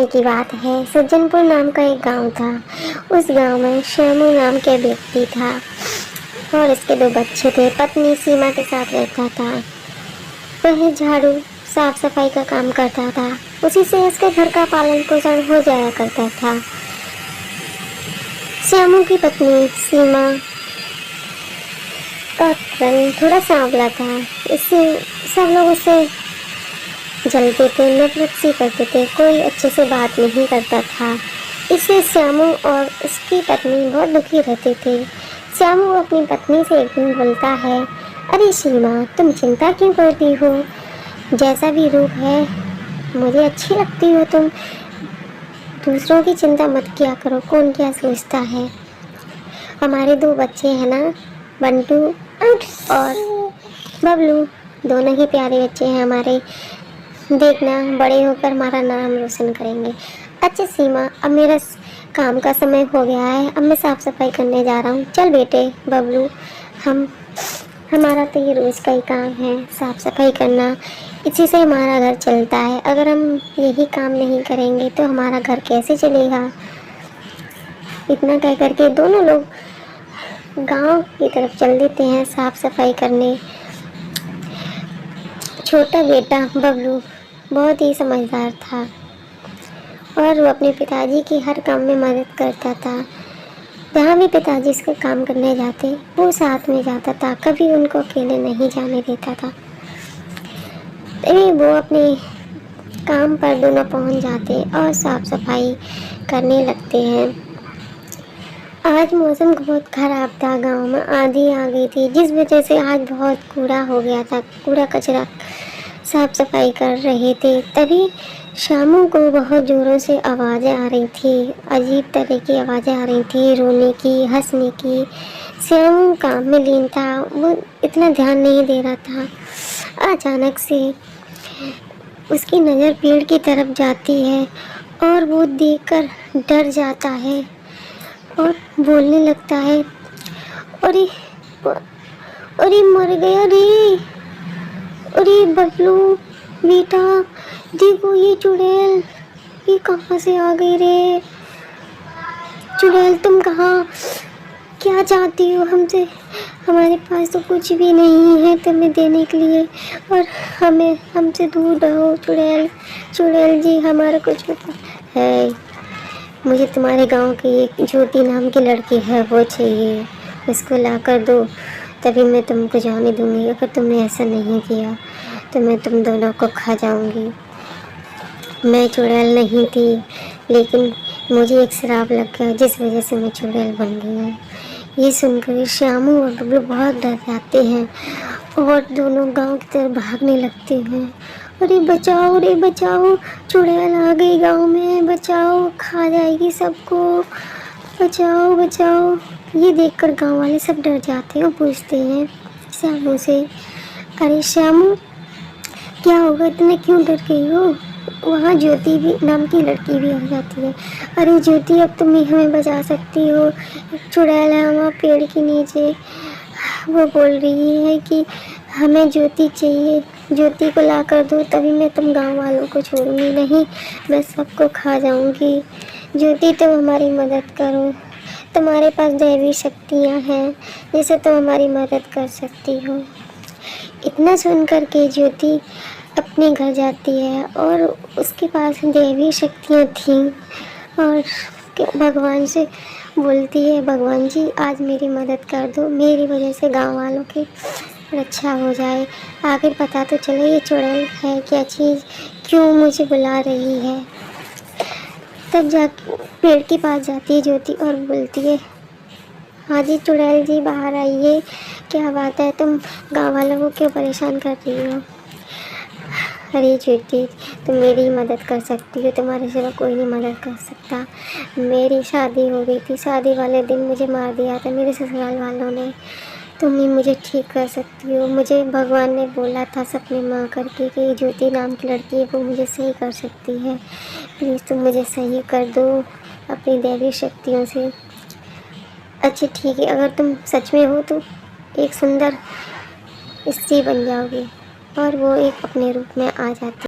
समय की बात है। सज्जनपुर नाम का एक गांव था। उस गांव में श्यामू नाम के व्यक्ति था और उसके 2 बच्चे थे। पत्नी सीमा के साथ रहता था। वह झाड़ू साफ सफाई का काम करता था। उसी से उसके घर का पालन पोषण हो जाया करता था। श्यामू की पत्नी सीमा का रंग थोड़ा सांवला था। इससे सब लोग उससे जलते थे, नफरत सी करते थे। कोई अच्छे से बात नहीं करता था। इससे श्यामू और उसकी पत्नी बहुत दुखी रहते थे। श्यामू अपनी पत्नी से एक दिन बोलता है, अरे सीमा, तुम चिंता क्यों करती हो? जैसा भी रूप है मुझे अच्छी लगती हो तुम। दूसरों की चिंता मत किया करो, कौन क्या सोचता है। हमारे 2 बच्चे हैं ना, बंटू और बबलू, दोनों ही प्यारे बच्चे हैं हमारे। देखना बड़े होकर हमारा नाम रोशन करेंगे। अच्छा सीमा, अब मेरा काम का समय हो गया है। अब मैं साफ सफाई करने जा रहा हूँ। चल बेटे बबलू, हमारा तो ये रोज़ का ही काम है, साफ सफाई करना। इसी से हमारा घर चलता है। अगर हम यही काम नहीं करेंगे तो हमारा घर कैसे चलेगा? इतना कह करके दोनों लोग गांव की तरफ चल देते हैं साफ सफाई करने। छोटा बेटा बबलू बहुत ही समझदार था और वो अपने पिताजी की हर काम में मदद करता था। जहाँ भी पिताजी इसको काम करने जाते वो साथ में जाता था, कभी उनको अकेले नहीं जाने देता था। तभी वो अपने काम पर दोनों पहुँच जाते और साफ सफाई करने लगते हैं। आज मौसम बहुत ख़राब था। गांव में आंधी आ गई थी, जिस वजह से आज बहुत कूड़ा हो गया था। कूड़ा कचरा साफ सफाई कर रहे थे। तभी शामू को बहुत ज़ोरों से आवाज़ें आ रही थी। अजीब तरह की आवाज़ें आ रही थी, रोने की, हंसने की। श्यामू काम में लीन था, वो इतना ध्यान नहीं दे रहा था। अचानक से उसकी नज़र पेड़ की तरफ जाती है और वो देखकर डर जाता है और बोलने लगता है, अरे अरे मर गया रे, अरे बबलू बेटा देखो ये चुड़ैल, ये कहाँ से आ गई रे? चुड़ैल तुम कहाँ, क्या चाहती हो हमसे? हमारे पास तो कुछ भी नहीं है तुम्हें देने के लिए और हमसे दूर रहो। चुड़ैल चुड़ैल जी, हमारा कुछ बता है। मुझे तुम्हारे गांव की एक ज्योति नाम की लड़की है, वो चाहिए। उसको ला कर दो, तभी मैं तुमको जाने दूंगी। अगर तुमने ऐसा नहीं किया तो मैं तुम दोनों को खा जाऊंगी। मैं चुड़ैल नहीं थी, लेकिन मुझे एक श्राप लग गया जिस वजह से मैं चुड़ैल बन गई हूँ। ये सुनकर श्यामू और बबलू बहुत डर जाते हैं और दोनों गांव की तरफ भागने लगते हैं। अरे बचाओ, चुड़ैल आ गई गांव में, बचाओ, खा जाएगी सबको, बचाओ। ये देखकर गांव वाले सब डर जाते हैं और पूछते हैं श्यामू से, अरे श्यामू क्या होगा, इतने क्यों डर गई हो? वहाँ ज्योति भी नाम की लड़की भी आ जाती है। अरे ज्योति, अब तुम ही हमें बचा सकती हो। चुड़ैल है वहाँ पेड़ के नीचे, वो बोल रही है कि हमें ज्योति चाहिए, ज्योति को ला कर दो, तभी मैं तुम गांव वालों को छोड़ूंगी नहीं, मैं सबको खा जाऊंगी। ज्योति तुम हमारी मदद करो, तुम्हारे पास दैवी शक्तियाँ हैं जिससे तुम हमारी मदद कर सकती हो। इतना सुन कर के ज्योति अपने घर जाती है और उसके पास दैवी शक्तियाँ थीं और भगवान से बोलती है, भगवान जी आज मेरी मदद कर दो, मेरी वजह से गांव वालों की रक्षा हो जाए। आखिर पता तो चले ये चुड़ैल है क्या चीज़, क्यों मुझे बुला रही है। तब जाके पेड़ के पास जाती है ज्योति और बोलती है, हाँ जी चुड़ैल जी बाहर आइए, क्या बात है, तुम गांव वालों को क्यों परेशान कर रही हो? अरे ज्योति, तुम मेरी मदद कर सकती हो, तुम्हारे सिवा कोई नहीं मदद कर सकता। मेरी शादी हो गई थी, शादी वाले दिन मुझे मार दिया था मेरे ससुराल वालों ने, तुम ही मुझे ठीक कर सकती हो। मुझे भगवान ने बोला था सपने में आकर के कि ज्योति नाम की लड़की है, वो मुझे सही कर सकती है। प्लीज़ तुम मुझे सही कर दो अपनी दैवी शक्तियों से। अच्छा ठीक है, अगर तुम सच में हो तो एक सुंदर स्त्री बन जाओगी। और वो एक अपने रूप में आ जाती।